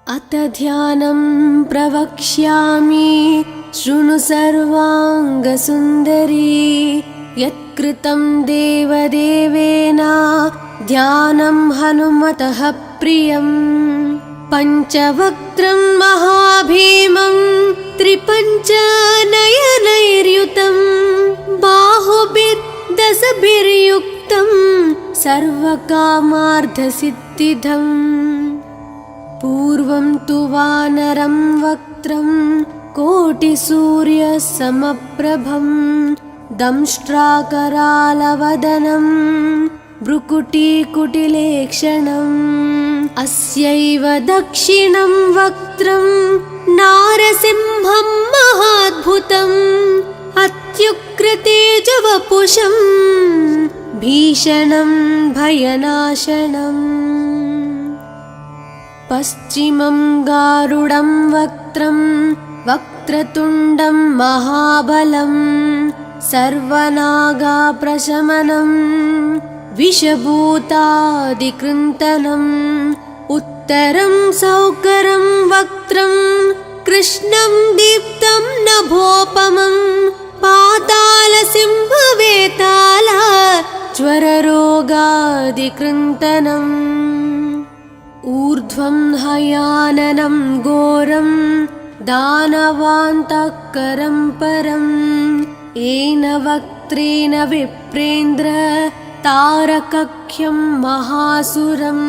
अत ध्यानं प्रवक्ष्यामि शृणु सर्वाङ्गसुन्दरी। यत्कृतं देवदेवेन ध्यानं हनुमतः प्रियम्। पञ्चवक्त्रं महाभीमं त्रिपञ्चनयनैर्युतं बाहुभिर्दशभिर्युक्तं सर्वकामार्थसिद्धिदम्। पूर्वं तु वानरं वक्त्रं कोटिसूर्यसमप्रभं दंष्ट्राकरालवदनं भ्रुकुटीकुटिलेक्षणम्। अस्यैव दक्षिणं वक्त्रं नारसिंहं महाद्भुतम् अत्युग्रतेजवपुषं भीषणं भयनाशनम्। पश्चिमं गारुडं वक्त्रं वक्रतुण्डं महाबलं सर्वनागाप्रशमनं विषभूतादिकृन्तनम्। उत्तरं सौकरं वक्त्रं कृष्णं दीप्तं नभोपमं पातालसिंहवेताल ज्वररोगादिकृन्तनम्। ऊर्ध्वं हयाननं घोरं दानवान्तकरं परं येन वक्त्रेण विप्रेन्द्र तारकख्यं महासुरं।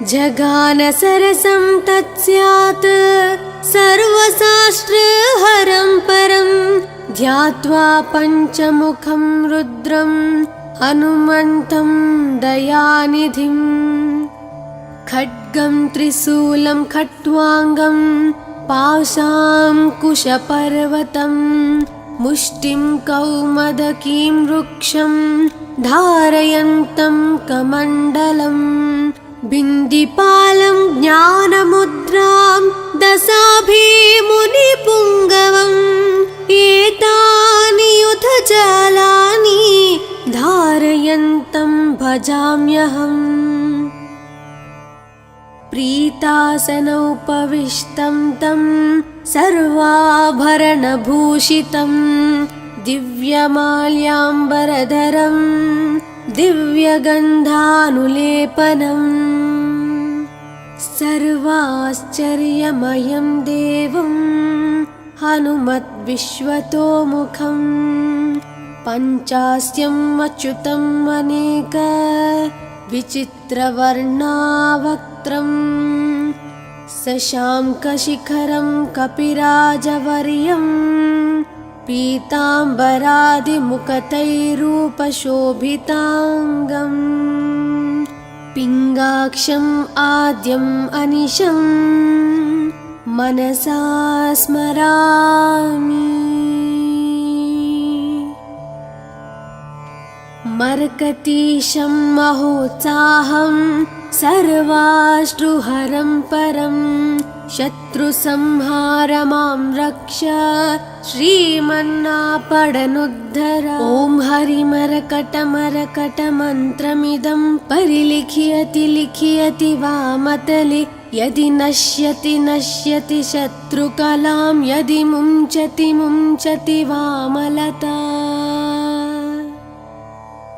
जगानसरसं तत्स्यात् सर्वशास्त्रहरं परं ध्यात्वा पञ्चमुखं रुद्रं हनुमन्तं दयानिधिम्। खड्गं त्रिशूलं खट्वाङ्गं पाशाङ्कुशपर्वतं मुष्टिं कौमदकीं वृक्षं धारयन्तं कमण्डलम्। बिन्दिपालं ज्ञानमुद्रां दशाभिमुनिपुङ्गवम् एतानि युधजालानि धारयन्तं भजाम्यहम्। प्रीतासनोपविष्टं तं सर्वाभरणभूषितं दिव्यमाल्याम्बरधरं दिव्यगन्धानुलेपनम्। सर्वाश्चर्यमयं देवं हनुमद्विश्वतोमुखं पञ्चास्यम् अच्युतम् अनेक विचित्रवर्णावक्त्रं शशाङ्कशिखरं कपिराजवर्यं पीताम्बरादिमुकुटैरूपशोभिताङ्गम्। पिङ्गाक्षम् आद्यम् अनिशं मनसा स्मरामि। मर्कटीशं महोत्साहं सर्वाश्रुहरं परं शत्रुसंहार मां रक्ष श्रीमन्नापडनुद्धर। ॐ हरिमरकटमरकटमन्त्रमिदं परिलिख्यति लिख्यति वामतले यदि नश्यति नश्यति शत्रुकलां यदि मुञ्चति मुञ्चति वामलता।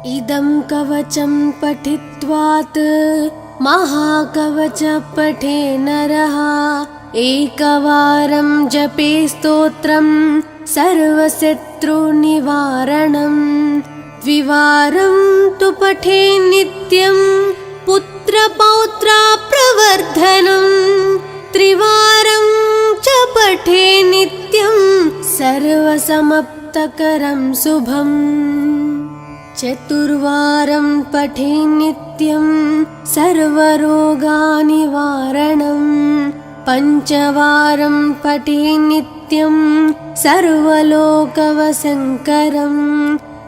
इदं कवचं पठित्वात् महाकवच पठे नरः एकवारं जपे स्तोत्रं सर्वशत्रुनिवारणं। द्विवारं तु पठे नित्यं पुत्रपौत्रप्रवर्धनं। त्रिवारं च पठे नित्यं सर्वसमाप्तकरं शुभम्। चतुर्वारं पठे नित्यं सर्वरोगनिवारणं। पञ्चवारं पठे नित्यं सर्वलोकवशङ्करं।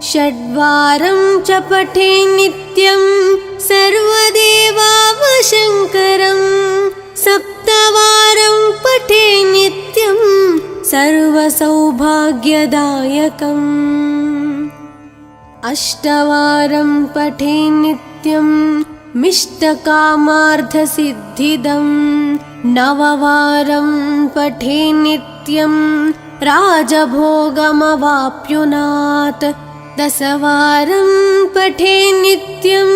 षड्वारं च पठे नित्यं सर्वदेवावशङ्करं। सप्तवारं पठे नित्यं सर्वसौभाग्यदायकम्। अष्टवारं पठे नित्यं मिष्टकामार्थसिद्धिदम्। नववारं पठे नित्यं राजभोगमवाप्नुयात्। दशवारं पठे नित्यं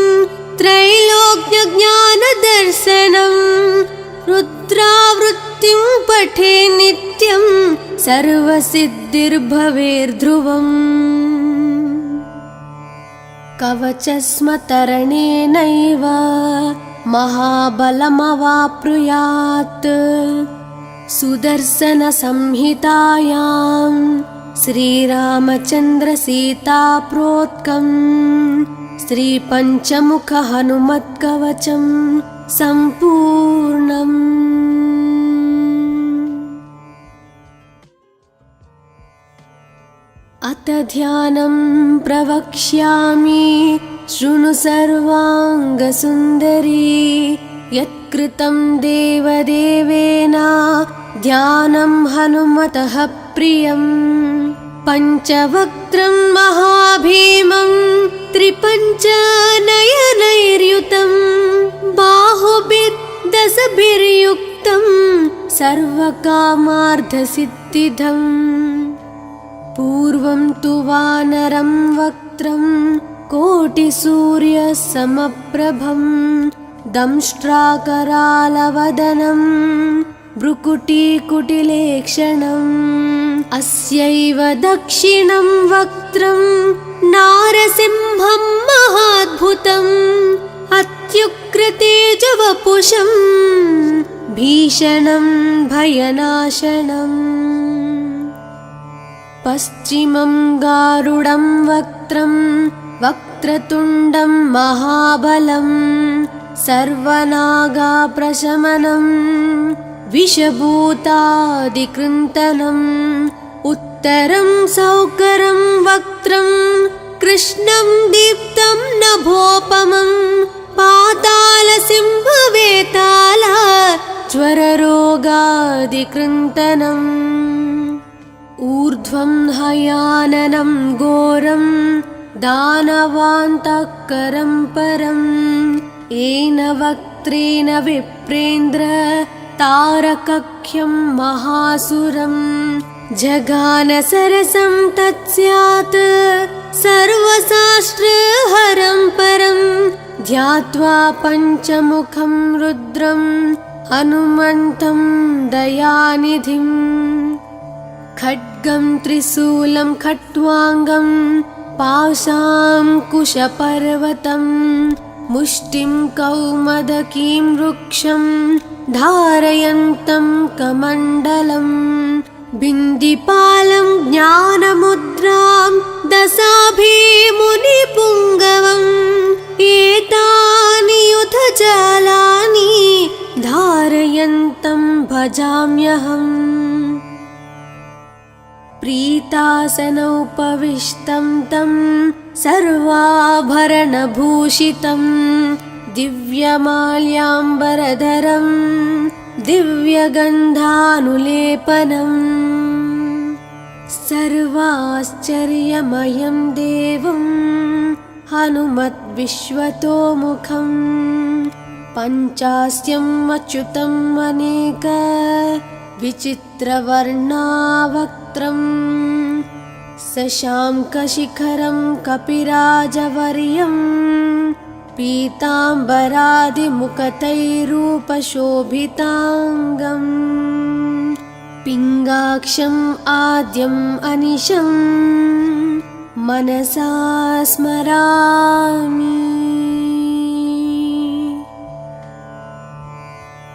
त्रैलोक्यज्ञानदर्शनं। रुद्रावृत्तिं पठे नित्यं सर्वसिद्धिर्भवेर्ध्रुवम्। कवचस्मतरणेनैव महाबलमवाप्नुयात्। सुदर्शनसंहितायां श्रीरामचन्द्रसीताप्रोक्तं श्रीपञ्चमुखहनुमत्कवचं सम्पूर्णम्। अथ ध्यानं प्रवक्ष्यामि शृणु सर्वाङ्गसुन्दरी। यत्कृतं देवदेवेन ध्यानं हनुमतः प्रियं। पञ्चवक्त्रं महाभीमं त्रिपञ्चनयनैर्युतं। बाहुभिर्दशभिर्युक्तं सर्वकामार्थसिद्धिदम्। पूर्वं तु वानरं वक्त्रं कोटिसूर्यसमप्रभं। दंष्ट्राकरालवदनं भ्रुकुटीकुटिलेक्षणम्। अस्यैव दक्षिणं वक्त्रं नारसिंहं महाद्भुतम्। अत्युग्रतेजवपुषं भीषणं भयनाशनम्। पश्चिमं गारुडं वक्त्रं वक्रतुण्डं महाबलं। सर्वनागाप्रशमनं विषभूतादिकृन्तनम्। उत्तरं सौकरं वक्त्रं कृष्णं दीप्तं नभोपमं। पातालसिंहवेताल ज्वररोगादिकृन्तनम्। ऊर्ध्वं हयाननं घोरं दानवान्तकरं परम्। येन वक्त्रेण विप्रेन्द्र तारकख्यं महासुरं। जगानसरसं तत्स्यात् सर्वशास्त्रहरं परं। ध्यात्वा पञ्चमुखं रुद्रं हनुमन्तं दयानिधिम्। खड्गं त्रिशूलं खट्वाङ्गं पाशाङ्कुशपर्वतं। मुष्टिं कौमदकीं वृक्षं धारयन्तं कमण्डलम्। बिन्दिपालं ज्ञानमुद्रां दशाभिमुनिपुङ्गवम्। एतानि युधजालानि धारयन्तं भजाम्यहम्। प्रीतासनोपविष्टं तं सर्वाभरणभूषितं। दिव्यमाल्याम्बरधरं दिव्यगन्धानुलेपनम्। सर्वाश्चर्यमयं देवं हनुमद्विश्वतोमुखं। पञ्चास्यम् अच्युतम् अनेक विचित्रवर्णावक्त्रम्। शशाङ्कशिखरं कपिराजवर्यं। पीताम्बरादिमुकुटैरूपशोभिताङ्गम्। पिङ्गाक्षम् आद्यम् अनिशं मनसा स्मरामि।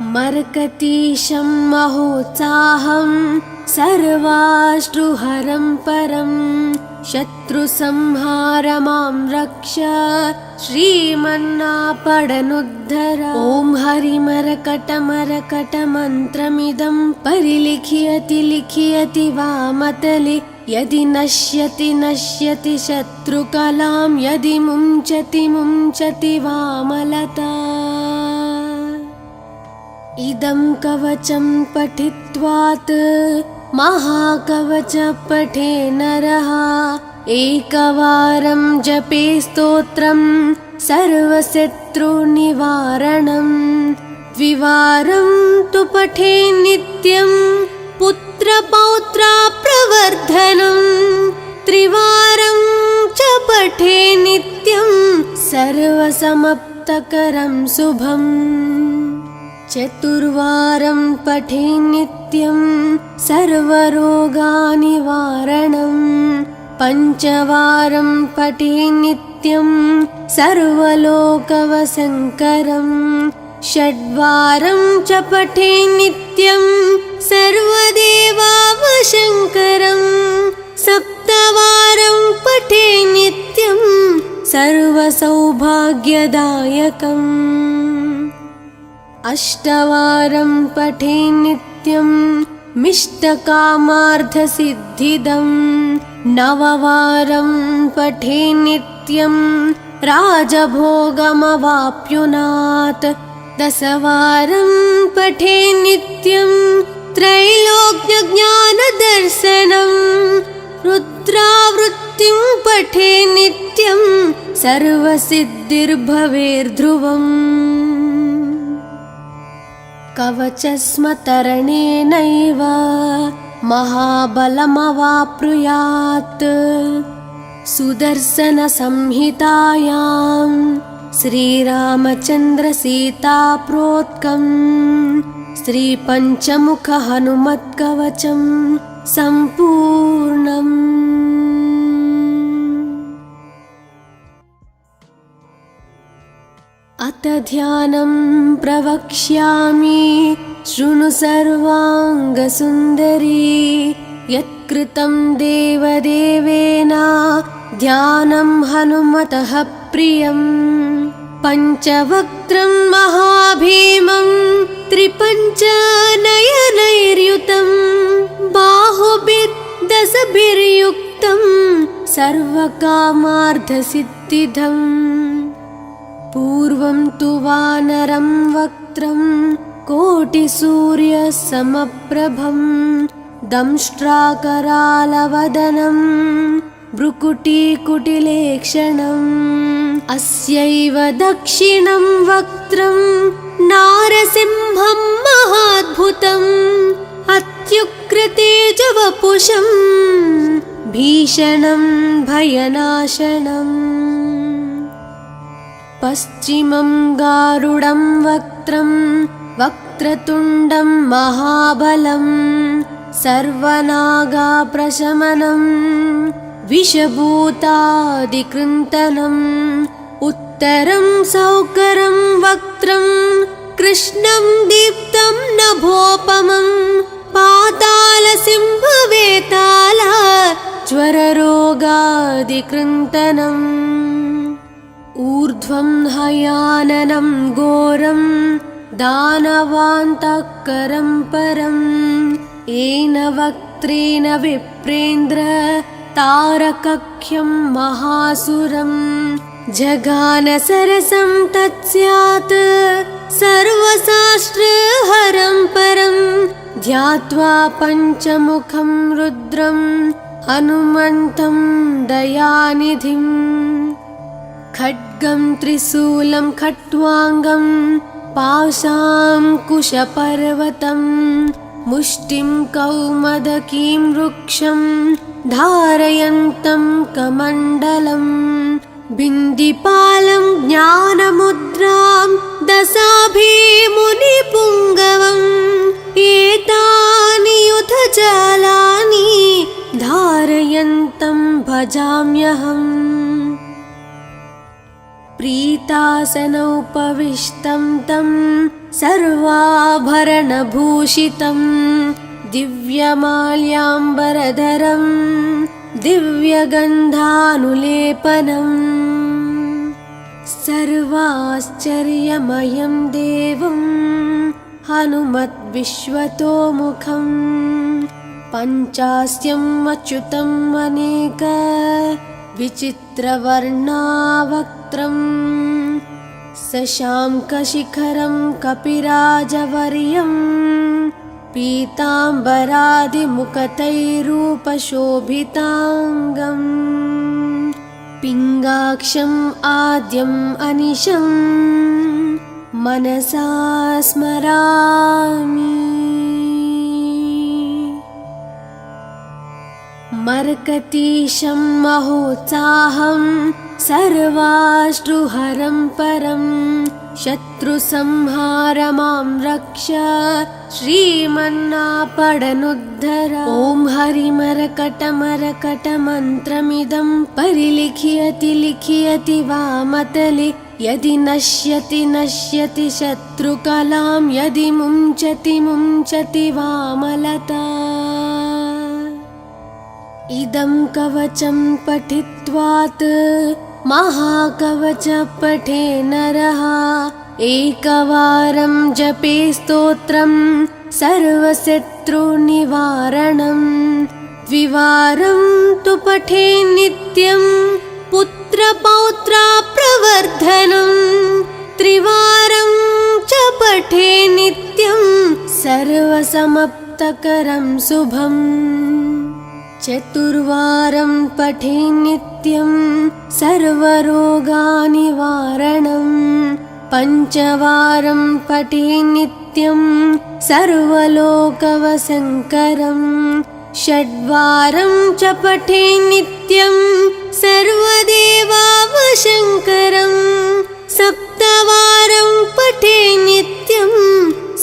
मर्कतीशं महोत्साहं सर्वाश्रुहरं परं। शत्रुसंहार मां रक्ष श्रीमन्नापडनुद्धर। ॐ हरिमरकटमरकटमन्त्रमिदं परिलिख्यति लिख्यति वामतले। यदि नश्यति नश्यति शत्रुकलां। यदि मुञ्चति मुञ्चति वामलता। इदं कवचं पठित्वात् महाकवच पठे नरः। एकवारं जपे स्तोत्रं सर्वशत्रुनिवारणं। द्विवारं तु पठे नित्यं पुत्रपौत्राप्रवर्धनम् त्रिवारं च पठे नित्यं सर्वसमप्तकरं शुभम् चतुर्वारं पठे नित्यं सर्वरोगानिवारणम् पञ्चवारं पठे नित्यं सर्वलोकवशङ्करम् षड्वारं च पठे नित्यं सर्वदेवावशङ्करम् सप्तवारं पठे नित्यं सर्वसौभाग्यदायकम् अष्टवारं पठे नित्यं मिष्टकामार्थसिद्धिदम् नववारं पठे नित्यं राजभोगमवाप्नुयात् दशवारं पठे नित्यं त्रैलोक्यज्ञानदर्शनम् रुद्रावृत्तिं पठे नित्यं सर्वसिद्धिर्भवेर्ध्रुवम् कवचस्मतरणेनैव महाबलमवाप्नुयात् सुदर्शनसंहितायां श्रीरामचन्द्रसीताप्रोक्तं श्रीपञ्चमुखहनुमत्कवचं सम्पूर्णम्। अथ ध्यानं प्रवक्ष्यामि शृणु सर्वाङ्गसुन्दरी यत्कृतं देवदेवेन ध्यानं हनुमतः प्रियं पञ्चवक्त्रं महाभीमं त्रिपञ्चनयनैर्युतं बाहुभिर्दशभिर्युक्तं सर्वकामार्थसिद्धिदम् पूर्वं तु वानरं वक्त्रं कोटिसूर्यसमप्रभं दंष्ट्राकरालवदनं भ्रुकुटीकुटिलेक्षणम् अस्यैव दक्षिणं वक्त्रं नारसिंहं महाद्भुतम् अत्युग्रतेजवपुषं भीषणं भयनाशनम् पश्चिमं गारुडं वक्त्रं वक्रतुण्डं महाबलं सर्वनागाप्रशमनं विषभूतादिकृन्तनम् उत्तरं सौकरं वक्त्रं कृष्णं दीप्तं नभोपमं पातालसिंहवेताल ज्वररोगादिकृन्तनम् ऊर्ध्वं हयाननं घोरं दानवान्तकरं परं येन वक्त्रेण विप्रेन्द्र तारकख्यं महासुरं जगानसरसं तत्स्यात् सर्वशास्त्रहरं परं ध्यात्वा पञ्चमुखं रुद्रं हनुमन्तं दयानिधिम् खड्गं त्रिशूलं खट्वाङ्गं पाशाङ्कुशपर्वतं मुष्टिं कौमदकीं वृक्षं धारयन्तं कमण्डलं बिन्दिपालं ज्ञानमुद्रां दशाभिमुनिपुङ्गवम् एतानि युधजालानि धारयन्तं भजाम्यहम् प्रीतासनोपविष्टं तं सर्वाभरणभूषितं दिव्यमाल्याम्बरधरं दिव्यगन्धानुलेपनम् सर्वाश्चर्यमयं देवं हनुमद्विश्वतोमुखं पञ्चास्यम् अच्युतम् अनेक विचित्रवर्णावक्त्रं शशाङ्कशिखरं कपिराजवर्यं पीताम्बरादिमुखतैरूपशोभिताङ्गम् पिङ्गाक्षम् आद्यम् अनिशं मनसा स्मरामि। मर्कतीशं महोत्साहं सर्वाश्रुहरं परं शत्रुसंहार मां रक्ष श्रीमन्नापडनुद्धर। ॐ हरिमरकटमरकटमन्त्रमिदं परिलिखयति लिखयति वामतले यदि नश्यति नश्यति शत्रुकलां यदि मुञ्चति मुञ्चति वामलता। इदं कवचं पठित्वात् महाकवच पठे नरः एकवारं जपे स्तोत्रं सर्वशत्रुनिवारणं द्विवारं तु पठे नित्यं पुत्रपौत्रप्रवर्धनं त्रिवारं च पठे नित्यं सर्वसमाप्तकरं शुभम् चतुर्वारं पठे नित्यं सर्वरोगनिवारणं पञ्चवारं पठे नित्यं सर्वलोकवशङ्करं षड्वारं च पठे नित्यं सर्वदेवावशङ्करं सप्तवारं पठे नित्यं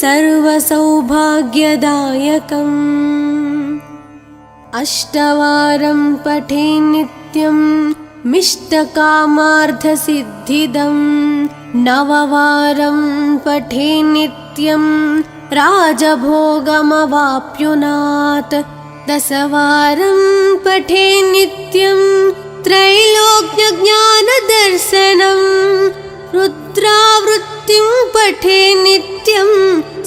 सर्वसौभाग्यदायकम् अष्टवारं पठे नित्यं मिष्टकामार्थसिद्धिदं नववारं पठे नित्यं राजभोगमवाप्नुयात् दशवारं पठे नित्यं त्रैलोक्यज्ञानदर्शनं रुद्रावृत्तिं पठे नित्यं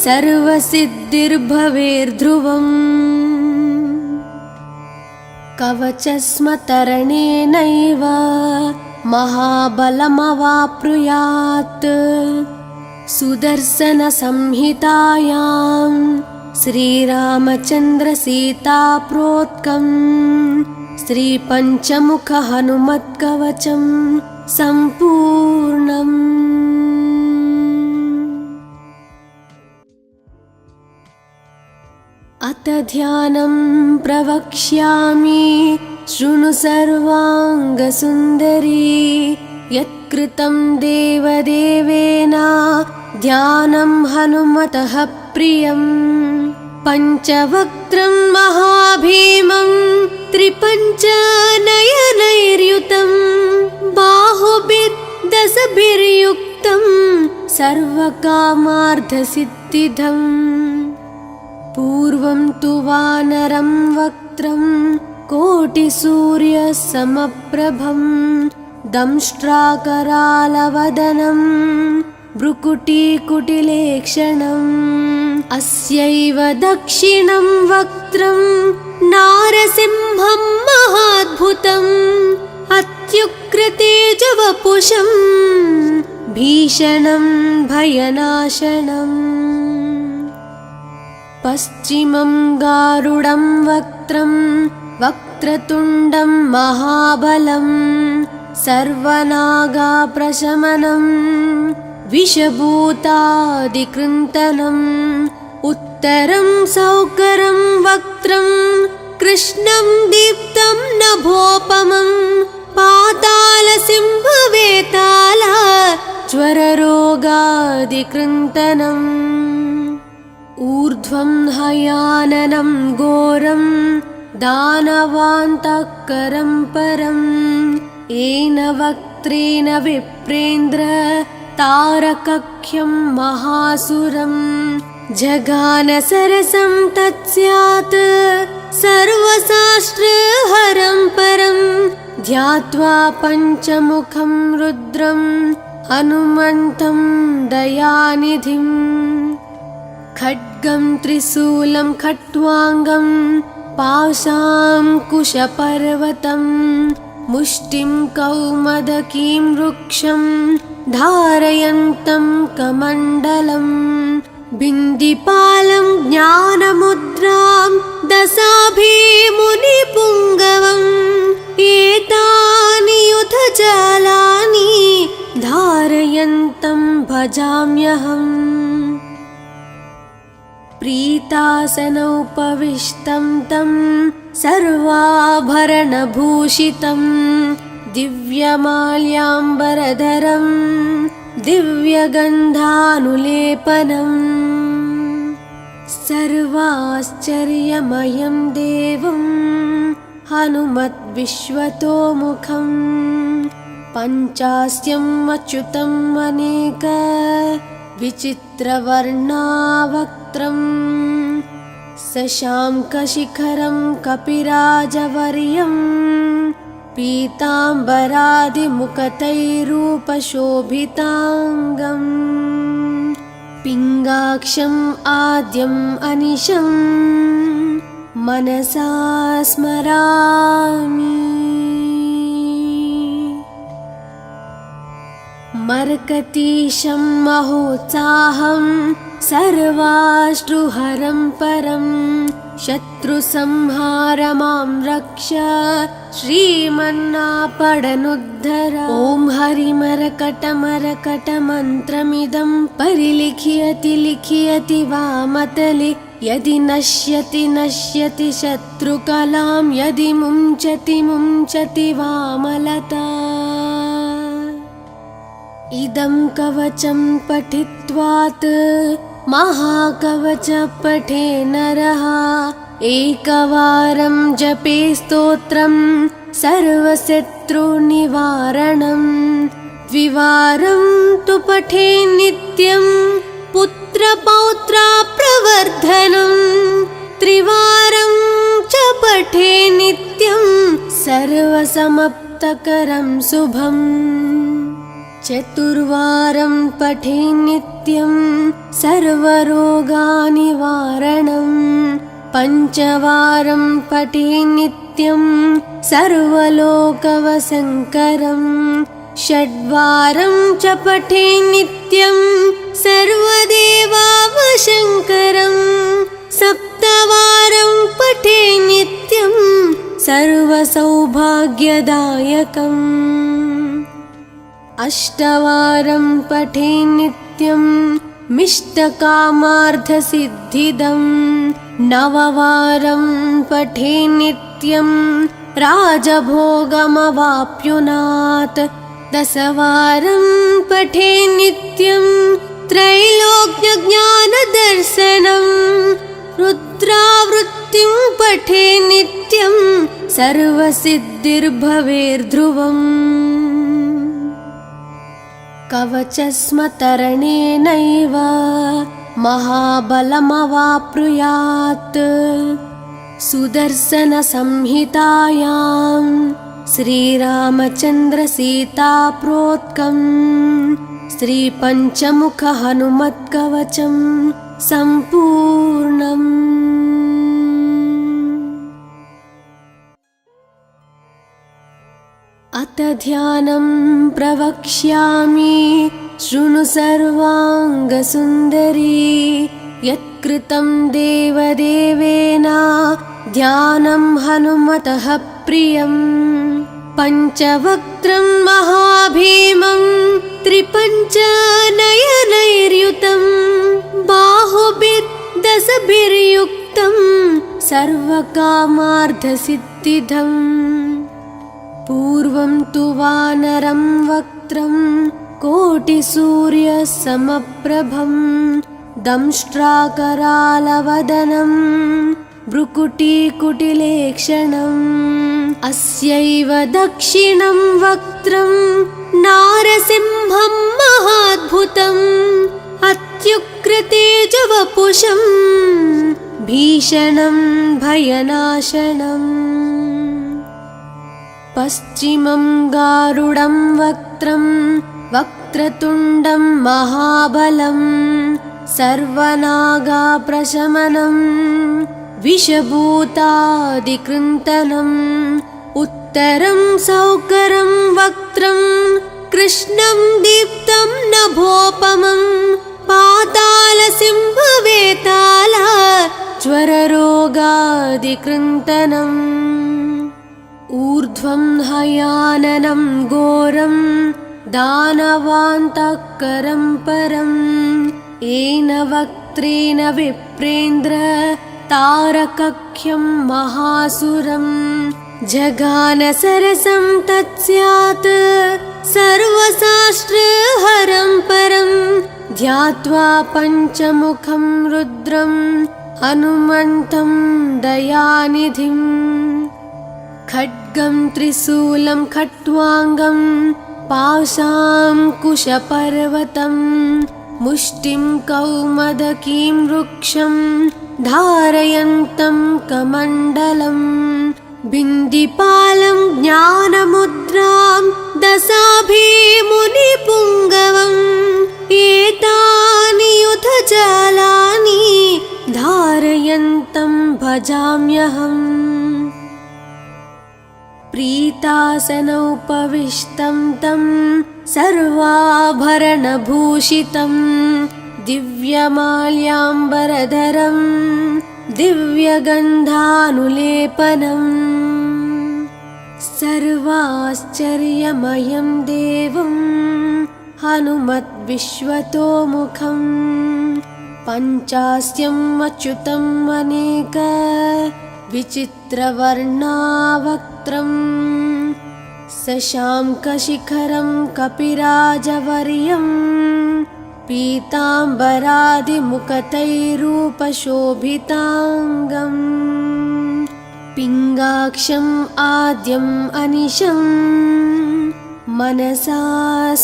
सर्वसिद्धिर्भवेर्ध्रुवम् कवचस्मतरणेनैव महाबलमवाप्नुयात् सुदर्शनसंहितायां श्रीरामचन्द्रसीताप्रोक्तं श्रीपञ्चमुखहनुमत्कवचं सम्पूर्णम्। अथ ध्यानं प्रवक्ष्यामि शृणु सर्वाङ्गसुन्दरी यत्कृतं देवदेवेन ध्यानं हनुमतः प्रियं पञ्चवक्त्रं महाभीमं त्रिपञ्चनयनैर्युतं बाहुभिर्दशभिर्युक्तं सर्वकामार्थसिद्धिदम् पूर्वं तु वानरं वक्त्रं कोटिसूर्यसमप्रभं दंष्ट्राकरालवदनं भ्रुकुटीकुटिलेक्षणम् अस्यैव दक्षिणं वक्त्रं नारसिंहं महाद्भुतम् अत्युग्रतेजवपुषं भीषणं भयनाशनम् पश्चिमं गारुडं वक्त्रं वक्रतुण्डं महाबलं सर्वनागाप्रशमनं विषभूतादिकृन्तनम् उत्तरं सौकरं वक्त्रं कृष्णं दीप्तं नभोपमं पातालसिंहवेताल ज्वररोगादिकृन्तनम् ऊर्ध्वं हयाननं घोरं दानवान्तकरं परम् येन वक्त्रेण विप्रेन्द्र तारकख्यं महासुरं जगानसरसं तत्स्यात् सर्वशास्त्रहरं परं ध्यात्वा पञ्चमुखं रुद्रं हनुमन्तं दयानिधिम् खड्गं त्रिशूलं खट्वाङ्गं पाशाङ्कुशपर्वतं मुष्टिं कौमदकीं वृक्षं धारयन्तं कमण्डलं बिन्दिपालं ज्ञानमुद्रां दशाभिमुनिपुङ्गवम् एतानि युधजालानि धारयन्तं भजाम्यहम् प्रीतासनोपविष्टं तं सर्वाभरणभूषितं दिव्यमाल्याम्बरधरं दिव्यगन्धानुलेपनम् सर्वाश्चर्यमयं देवं हनुमद्विश्वतोमुखं पञ्चास्यम् अच्युतम् अनेक विचित्रवर्णावक्त्रम् शशाङ्कशिखरं कपिराजवर्यं पीताम्बरादिमुकुटैरूपशोभिताङ्गम् पिङ्गाक्षम् आद्यम् अनिशं मनसा स्मरामि। मर्कटीशं महोत्साहं सर्वाश्रुहरं परं शत्रुसंहारमां रक्ष श्रीमन्नापडनुद्धर। ॐ हरिमरकटमरकटमन्त्रमिदं परिलिख्यति लिख्यति वामतले यदि नश्यति नश्यति शत्रुकलां यदि मुञ्चति मुञ्चति वामलता। इदं कवचं पठित्वात् महाकवच पठे नरः एकवारं जपे स्तोत्रं सर्वशत्रुनिवारणम् द्विवारं तु पठे नित्यं पुत्रपौत्राप्रवर्धनम् त्रिवारं च पठे नित्यं सर्वसमाप्तकरं शुभम् चतुर्वारं पठे नित्यं सर्वरोगनिवारणम् पञ्चवारं पठे नित्यं सर्वलोकवशङ्करम् षड्वारं च पठे नित्यं सर्वदेवावशङ्करम् सप्तवारं पठे नित्यं सर्वसौभाग्यदायकम् अष्टवारं पठे नित्यं मिष्टकामार्थसिद्धिदम् नववारं पठे नित्यं राजभोगमवाप्नुयात् दशवारं पठे नित्यं त्रैलोक्यज्ञानदर्शनम् रुद्रावृत्तिं पठे नित्यं सर्वसिद्धिर्भवेर्ध्रुवम् कवचस्मतरणेनैव महाबलमवाप्नुयात् सुदर्शनसंहितायां श्रीरामचन्द्रसीताप्रोक्तं श्रीपञ्चमुखहनुमत्कवचं सम्पूर्णम्। अथ ध्यानं प्रवक्ष्यामि शृणु सर्वाङ्गसुन्दरी यत्कृतं देवदेवेन ध्यानं हनुमतः प्रियम् पञ्चवक्त्रं महाभीमं त्रिपञ्चनयनैर्युतं बाहुभिर्दशभिर्युक्तं सर्वकामार्थसिद्धिदम् पूर्वं तु वानरं वक्त्रं कोटिसूर्यसमप्रभं दंष्ट्राकरालवदनं भ्रुकुटीकुटिलेक्षणम् अस्यैव दक्षिणं वक्त्रं नारसिंहं महाद्भुतम् अत्युग्रतेजवपुषं भीषणं भयनाशनम् पश्चिमं गारुडं वक्त्रं वक्रतुण्डं महाबलं सर्वनागाप्रशमनं विषभूतादिकृन्तनम् उत्तरं सौकरं वक्त्रं कृष्णं दीप्तं नभोपमं पातालसिंहवेताल ज्वररोगादिकृन्तनम् ऊर्ध्वं हयाननं घोरं दानवान्तकरं परं येन वक्त्रेण विप्रेन्द्र तारकख्यं महासुरं जगान सरसं तत्स्यात् सर्वशास्त्रहरं परं ध्यात्वा पञ्चमुखं रुद्रं हनुमन्तं दयानिधिं खड्गं त्रिशूलं खट्वाङ्गं पाशाङ्कुशपर्वतं मुष्टिं कौमदकीं वृक्षं धारयन्तं कमण्डलं बिन्दिपालं ज्ञानमुद्रां दशाभिमुनिपुङ्गवम् एतानि युधजालानि धारयन्तं भजाम्यहम् प्रीतासनोपविष्टं तं सर्वाभरणभूषितं दिव्यमाल्याम्बरधरं दिव्यगन्धानुलेपनम् सर्वाश्चर्यमयं देवं हनुमद्विश्वतोमुखं पञ्चास्यम् अच्युतम् अनेक विचित्रवर्णावक्त्रं शशाङ्कशिखरं कपिराजवर्यं पीताम्बरादिमुकुटैरूपशोभिताङ्गम् पिङ्गाक्षम् आद्यम् अनिशं मनसा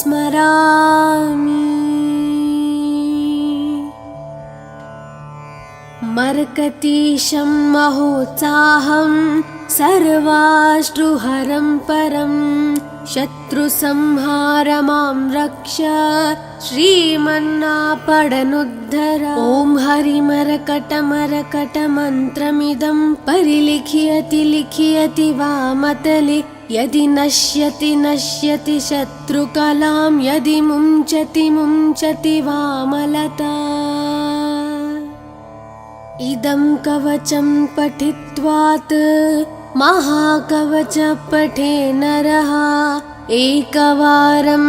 स्मरामि मर्कतीशं महोत्साहं सर्वाश्रुहरं परं शत्रुसंहारमां रक्ष श्रीमन्नापडनुद्धर ॐ हरिमरकटमरकटमन्त्रमिदं परिलिख्यति लिख्यति वामतले यदि नश्यति नश्यति शत्रुकलां यदि मुञ्चति मुञ्चति वामलता इदं कवचं पठित्वात् महाकवच पठे नरः एकवारं